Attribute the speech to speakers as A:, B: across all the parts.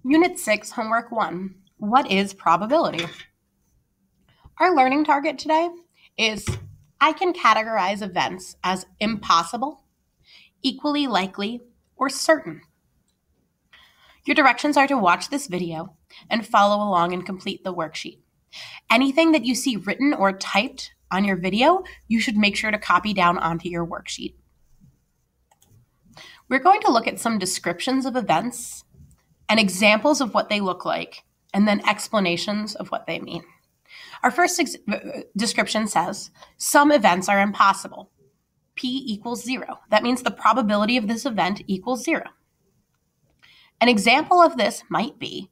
A: Unit 6, Homework 1. What is probability? Our learning target today is I can categorize events as impossible, equally likely, or certain. Your directions are to watch this video and follow along and complete the worksheet. Anything that you see written or typed on your video, you should make sure to copy down onto your worksheet. We're going to look at some descriptions of events and examples of what they look like, and then explanations of what they mean. Our first description says, some events are impossible. P equals 0. That means the probability of this event equals 0. An example of this might be,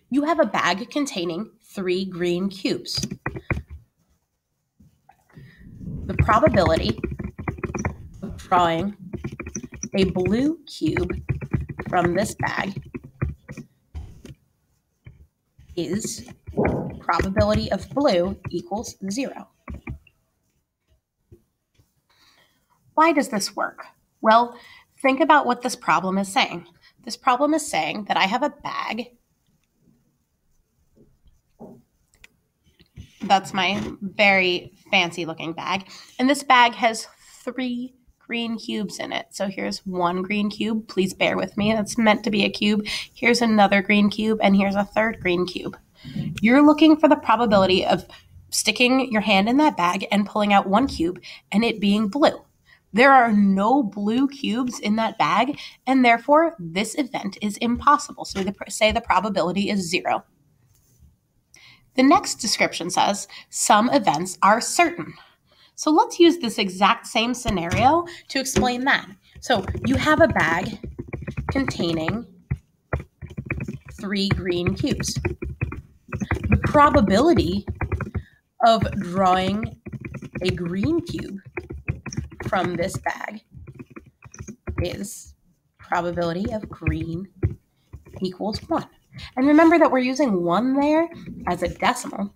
A: you have a bag containing 3 green cubes. The probability of drawing a blue cube from this bag is probability of blue equals 0. Why does this work? Well, think about what this problem is saying. This problem is saying that I have a bag. That's my very fancy looking bag. And this bag has 3 green cubes in it. So here's 1 green cube. Please bear with me. That's meant to be a cube. Here's another green cube, and here's a 3rd green cube. You're looking for the probability of sticking your hand in that bag and pulling out 1 cube and it being blue. There are no blue cubes in that bag, and therefore this event is impossible. So we say the probability is 0. The next description says, some events are certain. So let's use this exact same scenario to explain that. So you have a bag containing 3 green cubes. The probability of drawing a green cube from this bag is probability of green equals 1. And remember that we're using 1 there as a decimal.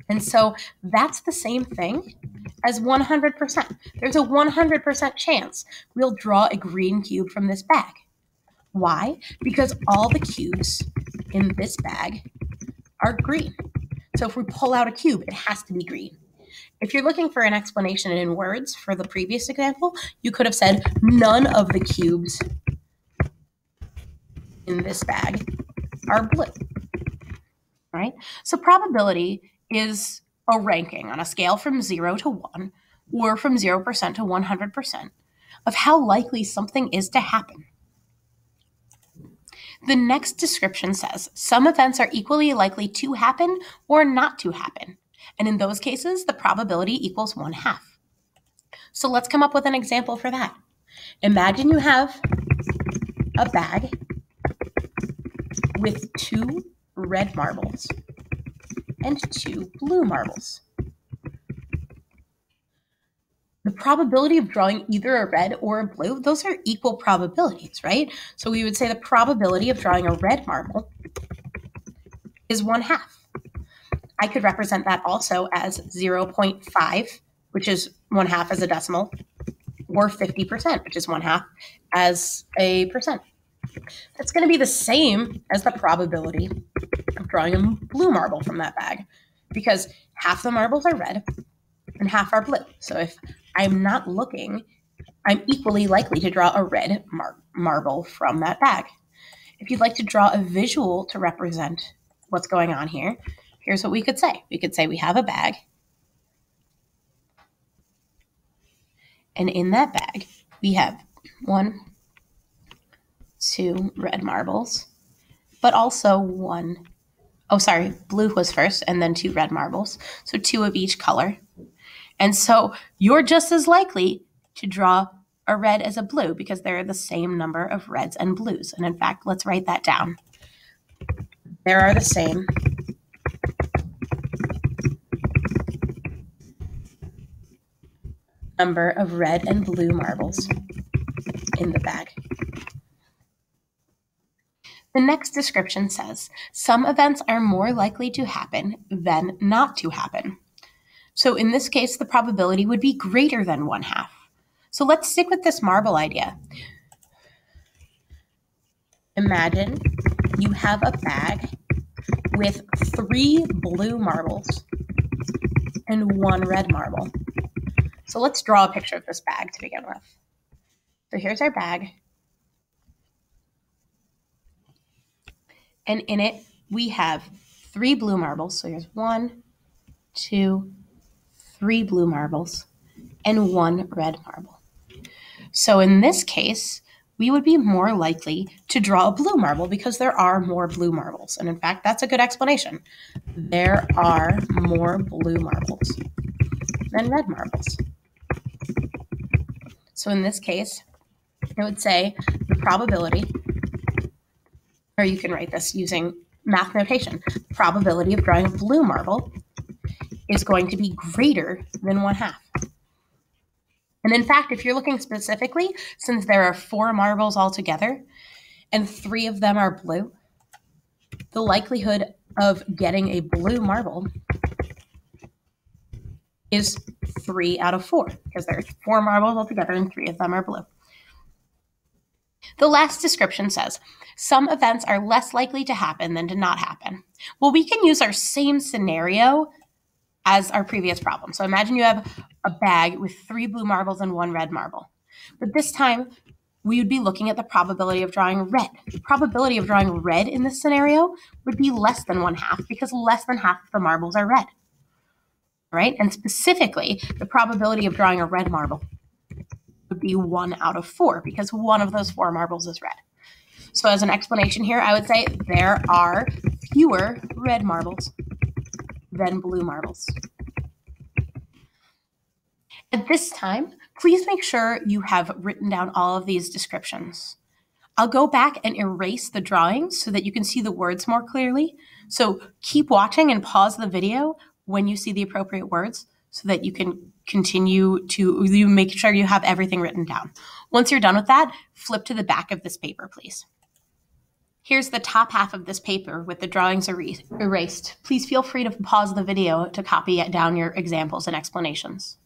A: And so that's the same thing as 100%. There's a 100% chance we'll draw a green cube from this bag. Why? Because all the cubes in this bag are green. So if we pull out a cube, it has to be green. If you're looking for an explanation in words for the previous example, you could have said none of the cubes in this bag are blue, right? So probability is a ranking on a scale from 0 to 1 or from 0% to 100% of how likely something is to happen. The next description says some events are equally likely to happen or not to happen. And in those cases, the probability equals 1/2. So let's come up with an example for that. Imagine you have a bag with 2 red marbles and 2 blue marbles. The probability of drawing either a red or a blue, those are equal probabilities, right? So we would say the probability of drawing a red marble is 1/2. I could represent that also as 0.5, which is 1/2 as a decimal, or 50%, which is 1/2 as a percent. That's going to be the same as the probability of drawing a blue marble from that bag, because half the marbles are red and half are blue. So if I'm not looking, I'm equally likely to draw a red marble from that bag. If you'd like to draw a visual to represent what's going on here, here's what we could say. We could say we have a bag, and in that bag, we have 1, 2 red marbles, but also blue was first, and then 2 red marbles, so 2 of each color. And so you're just as likely to draw a red as a blue because there are the same number of reds and blues. And in fact, let's write that down. There are the same number of red and blue marbles in the bag. The next description says, some events are more likely to happen than not to happen. So in this case, the probability would be greater than 1/2. So let's stick with this marble idea. Imagine you have a bag with 3 blue marbles and 1 red marble. So let's draw a picture of this bag to begin with. So here's our bag. And in it, we have 3 blue marbles. So here's 1, 2, 3 blue marbles and 1 red marble. So in this case, we would be more likely to draw a blue marble because there are more blue marbles. And in fact, that's a good explanation. There are more blue marbles than red marbles. So in this case, I would say the probability, or you can write this using math notation, the probability of drawing a blue marble is going to be greater than 1/2. And in fact, if you're looking specifically, since there are 4 marbles altogether and 3 of them are blue, the likelihood of getting a blue marble is 3 out of 4 because there's 4 marbles altogether and 3 of them are blue. The last description says, some events are less likely to happen than to not happen. Well, we can use our same scenario as our previous problem. So imagine you have a bag with 3 blue marbles and 1 red marble. But this time, we would be looking at the probability of drawing red. The probability of drawing red in this scenario would be less than 1/2 because less than half of the marbles are red. Right? And specifically, the probability of drawing a red marble would be 1 out of 4 because 1 of those 4 marbles is red. So as an explanation here, I would say there are fewer red marbles than blue marbles. At this time, please make sure you have written down all of these descriptions. I'll go back and erase the drawings so that you can see the words more clearly. So keep watching and pause the video when you see the appropriate words so that you can continue to make sure you have everything written down. Once you're done with that, flip to the back of this paper, please. Here's the top half of this paper with the drawings erased. Please feel free to pause the video to copy down your examples and explanations.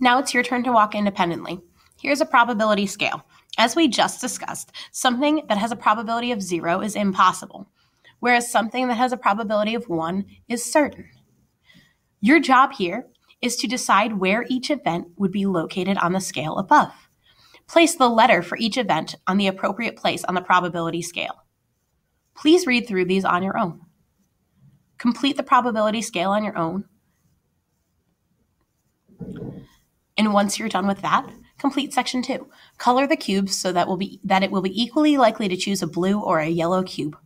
A: Now it's your turn to walk independently. Here's a probability scale. As we just discussed, something that has a probability of 0 is impossible, whereas something that has a probability of 1 is certain. Your job here is to decide where each event would be located on the scale above. Place the letter for each event on the appropriate place on the probability scale. Please read through these on your own. Complete the probability scale on your own. And once you're done with that, complete section 2. Color the cubes so that it will be equally likely to choose a blue or a yellow cube.